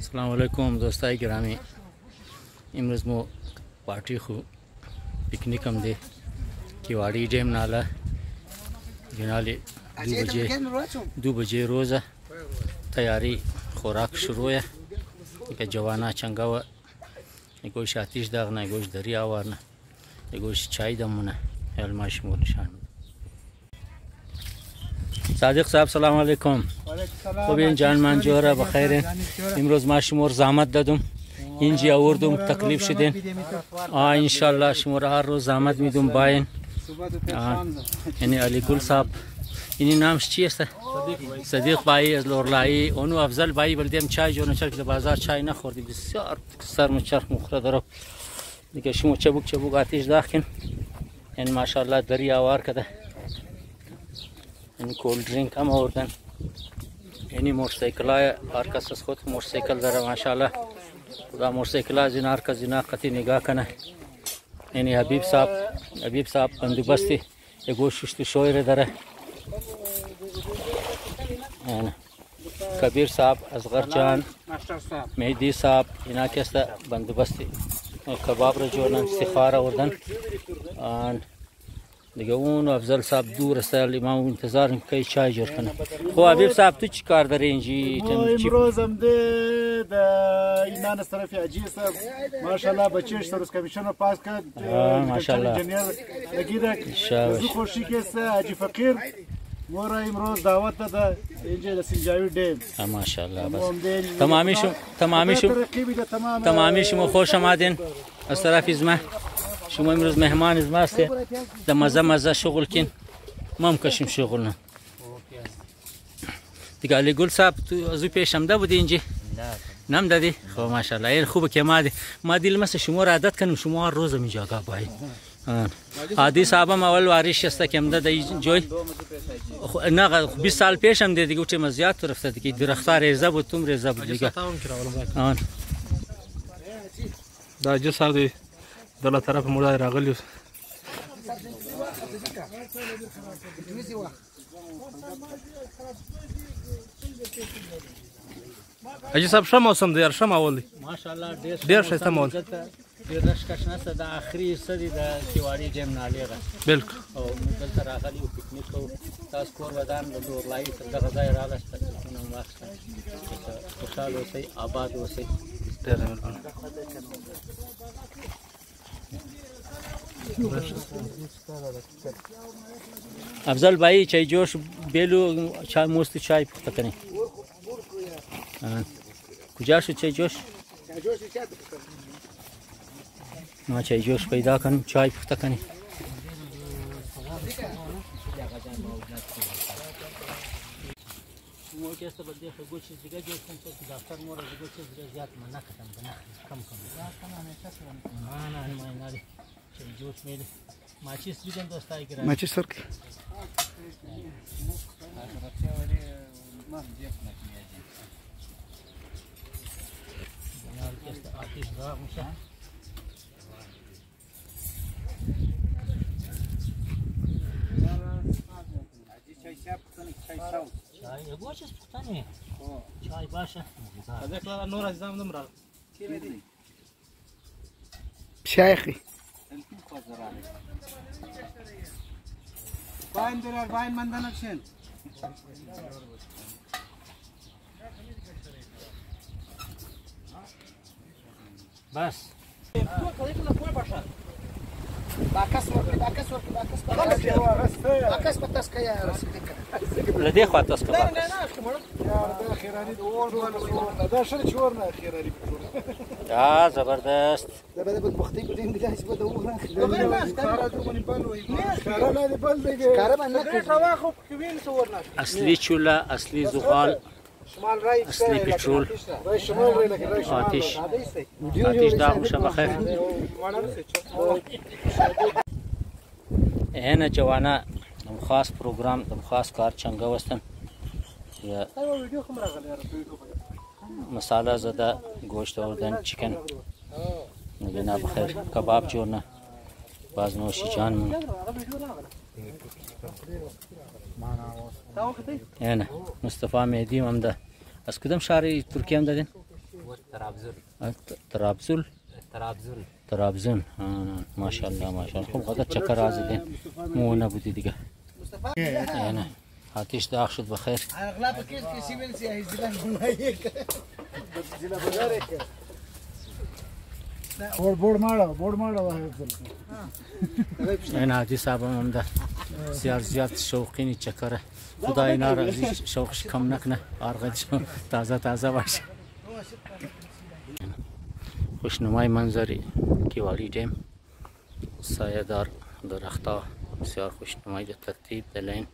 السلام علیکم دوستای گرامی. امروز مو پارٹی خو پکنیک هم دی کیواڑی ڈیم نالا جنالی 2 بجے روزه تیاری خوراک شروع ہے که جوانا چنگا و گوش آتیش داغنه گوش دریا وارنه گوش چای دمونه علماش مور نشان. صادق صاحب سلام علیکم. خوبین جانمان جوره بخیرین. امروز ما شمور زحمت دادم اینجا آوردم تکلیف شدین انشالله شمور هر روز زحمت میدم باین. یعنی علی گل صاحب اینی نامش چی است؟ صدیق بایی از لورلایی. اونو افضل بایی بلدیم چای جون چرک در بازار چای نخوردی بسیار سر چرخ مخوره دارم دیگه. شما چبوک آتیش داخل یعنی ماشاءالله دریا وار کده. یعنی کول درینک هم آوردن. یعنی موتورسیکل های هر کس از خود موتورسیکل داره ماشاءالله. خدا موتورسیکل از این هر کس اینا قطعی نگاه کنه. یعنی حبیب صاحب بندوبستی یه ششت شویر داره. یعنی کبیر صاحب اصغر جان مهدی صاحب اینا کسته بندوبستی کباب را جوردن استخاره آوردن دیگه. اون افضل صاحب دور است ما انتظار که چای جور کنه. خب حبیب صاحب تو چی کار داری اینجی؟ امروز هم د ایمان از طرف حاجی صاحب ماشاءالله بچه‌ش سروس کمیشن رو پاس کرد. ماشاءالله انجینیر لگیده زو خوشی که حاجی فقیر مورا امروز دعوت داده اینجا در سنجاوی ډیم. ماشاءالله بس تمامی شما خوش آمدین از طرف زما. شما امروز مهمان از ما هستید. در مزه شغل کن ما هم کشیم شغل نه دیگه. علی گل صاحب تو از او پیش آمده بودی اینجا؟ نم دادی؟ خب ماشاءالله این خوبه که ما دیل مثل شما را عادت کنیم شما هر روز می جاگا باید. عادی صاحب هم اول واریش است که امده در جای نه 20 سال پیش هم دیگه اوچه مزیاد تو رفته دیگه. درختا ریزه بود توم ریزه بود دیگه. دا جو صاحب دی دله طرف موږ راغلی حاجي صاحب ښه موسم دی، ښه ماحول دی ماشاءالله. ډېر ښایسته ماحول. ډېر رشکش نشته. د اخري سدي د کیواړي ډیم نالې غه بالکل. او موږ دلته راغلي وو پکنیک کوو. تاسو کور ودان د لورلایي تر دغه ځای راغلاست نو واخیسته. خوشحال اوسئ، آباد اوسئ. ډېر مهرباني. افضل بایی چای جوش بیلو چای موست چای پخته کنی. کجا شد چای جوش؟ ما چای جوش پیدا کنیم چای پخته کنی. مو که است بده خو چیز دیگه جوش کنم که دفتر مور از چیز دیگه زیاد من نکردم کم نه نه جوش میل ماچیس بیدن دوستای گرام ماچیس سر آتیش داغ میشه. چای گوش است پختنی چای باشه. دغه نور عزیزم نم را شیخی باین درار باین مندن اکشن بس باکس پتاس کیا لدی خوا تاسو کا نه دا خیرانی دا شر چور نه خیرانی یا زبردست. دا بده بختی بدین گلاس بده وره کارا دومنی بالوی کارا نه بل دیگه کارا من نه کوا خو کوین سورنا اصلی چولا اصلی زغال شمال رای اصلی پترول شمال رای لکه آتیش داغ میشه بخیر. هنا جوانا دم خاص پروگرام دم خاص کار چنگا وستن یا مساله زده گوشت آوردن چیکن نبینا بخیر کباب جورنا باز نوشی جان من هنا مصطفی مهدی هم ده. از کدام شهر ترکیه هم دادین؟ ترابزون ماشاءالله ماشاءالله خب غدا چکر آزده مو نبودی دیگه یعنی آتش داغ شد بخیر اغلب کسی بنسی هیزیدن بورد مارا این حاجی صاحب هم ده زیاد شوقینی چکره خدا اینا را شوقش کم نکنه آرغدش تازه باشه خوشنمای منظری کیوالی دیم سایه دار درختا بسیار خوشنمای در ترتیب دلین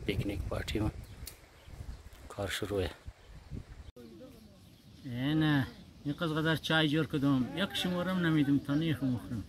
پیکنیک پارتی و کار شروعه اینه این قدر چای جور کدوم یک شمارم نمیدم تا نیخ مخرم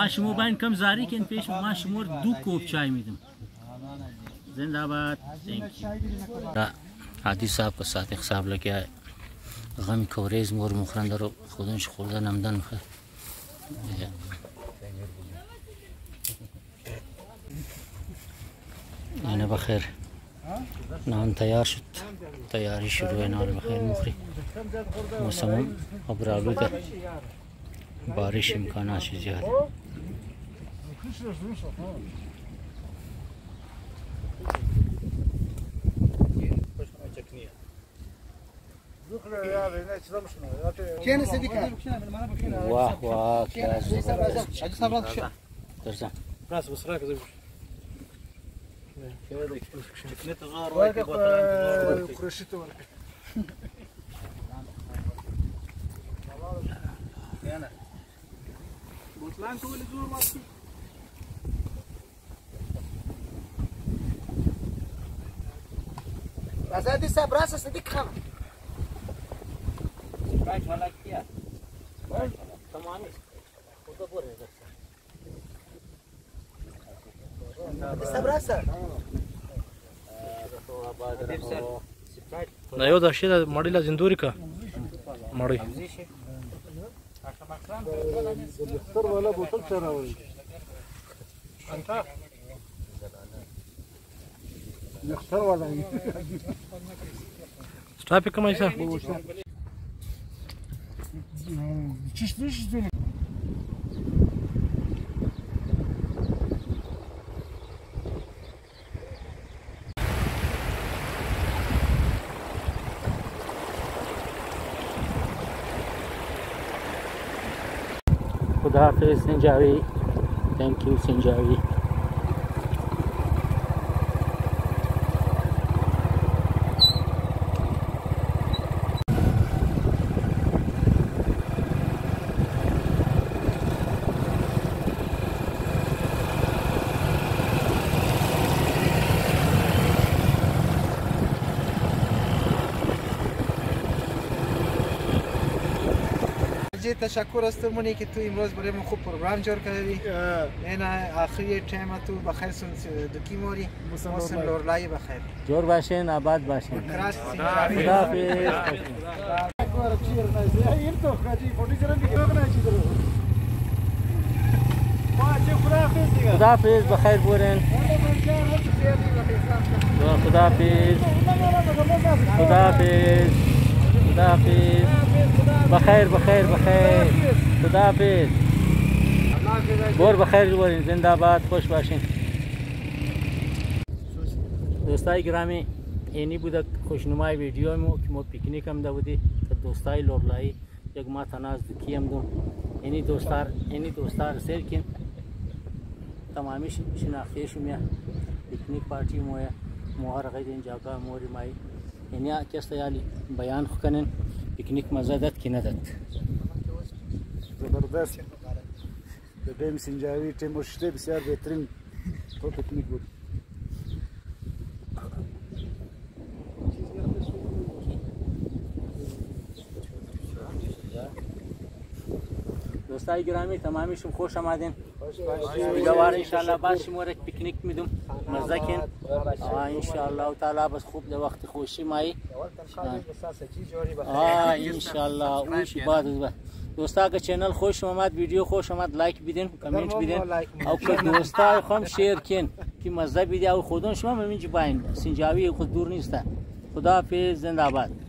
شما باین کم زاری کن پیش ما شمار 2 کوب چای میدم زنده باد عادی صاحب که صادق صاحب لگه غمی کوریز مور مخرنده رو خودش خورده نمدن میخواه اینه بخیر نان تیار شد تیاری شروع نان بخیر مخری موسم ابرالوده بارش امکانات زیاده واه واه درزم راس بس راك هذه سبراسة صديق خم سبراسة دا یو دا شی دا مړی لا زندوري کا مړی دفتر والا بوتل سره راوړي انت دفتر والا سټاپ کومه ایسا چیش Khudahafiz Sinjawi. Thank you Sinjawi. تشکر از تو مونی که تو امروز برای من خوب پروگرام جور کردی. این آخری تایم تو بخیر سن دکی موری. موسم لورلای بخیر. جور باشین آباد باشین. خداحافظ بخیر بورین. خداحافظ. خداحافظ. خداحافظ. بخیر خداحافظ بور بخیر بورین زنده باد خوش باشین دوستای گرامی اینی بود خوشنمای ویدیو مو که ما پیکنیک هم دادی که دوستای لورلایی یک ما تناز دکی هم دوم اینی دوستار سیر کن تمامی شناخته شما پیکنیک پارتی مویا موهر غید این جاگا موری مای اینی کستا یالی بیان کنن پیکنیک مزه داد کی نداد زبردست دیم سنجاوی تیم وشته بسیار بهترین پیکنیک بود دوستای گرامی تمامیشون خوش آمدین دیگه ان شاء الله بعد شما را پیکنیک میدم مزه کن ان شاء الله تعالی بس خوب در وقت خوشی مایی ان شاء الله اوش بعد دوستا که چینل خوش آمد ویدیو خوش آمد لایک بدین کامنت بدین او که دوستا هم شیر کن که مزه بیده او خودون شما همینج باین سنجاوی خود دور نیست خداحافظ. زنده باد.